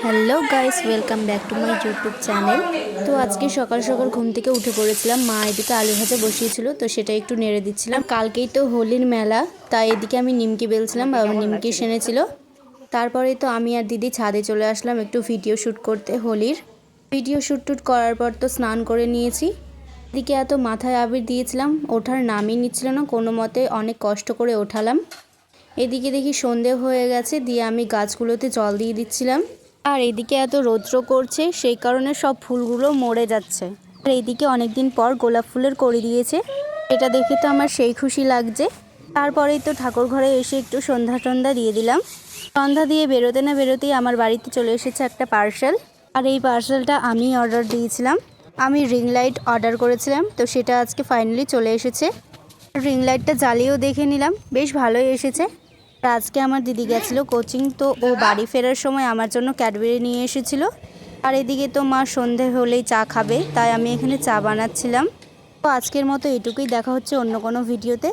Hello guys, welcome back to my YouTube channel. তো আজকে সকাল সকাল ঘুম থেকে উঠে পড়েছিলাম। মা এদিকে আলু ভাজা বসিয়েছিল, তো সেটা একটু নেড়ে দিচ্ছিলাম। কালকেই তো হোলির মেলা, তাই এদিকে আমি নিমকি বেলছিলাম, বাবা নিমকি সেনেছিল। তারপরে তো আমি আর দিদি ছাদে চলে আসলাম একটু ভিডিও শ্যুট করতে হোলির। ভিডিও শ্যুট করার পর তো স্নান করে নিয়েছি। এদিকে এত মাথায় আবির দিয়েছিলাম, ওঠার নামই নিচ্ছিল না কোনো মতে, অনেক কষ্ট করে ওঠালাম। এদিকে দেখি সন্ধে হয়ে গেছে, দিয়ে আমি গাছগুলোতে জল দিয়ে দিচ্ছিলাম। আর এদিকে এত রৌদ্র করছে, সেই কারণে সব ফুলগুলো মরে যাচ্ছে। আর এইদিকে অনেকদিন পর গোলাপ ফুলের কড়ি দিয়েছে, এটা দেখে তো আমার সেই খুশি লাগছে। তারপরেই তো ঠাকুর ঘরে এসে একটু সন্ধ্যা টন্ধা দিয়ে দিলাম। সন্ধ্যা দিয়ে বেরোতে না বেরোতেই আমার বাড়িতে চলে এসেছে একটা পার্সেল। আর এই পার্সেলটা আমি অর্ডার দিয়েছিলাম। আমি রিং লাইট অর্ডার করেছিলাম, তো সেটা আজকে ফাইনালি চলে এসেছে। রিং লাইটটা জ্বালিয়েও দেখে নিলাম, বেশ ভালোই এসেছে। আর আজকে আমার দিদি গেছিলো কোচিং, তো ও বাড়ি ফেরার সময় আমার জন্য ক্যাডবেরি নিয়ে এসেছিল। আর এদিকে তো মা সন্ধে হলেই চা খাবে, তাই আমি এখানে চা বানাচ্ছিলাম। তো আজকের মতো এটুকুই, দেখা হচ্ছে অন্য কোনো ভিডিওতে।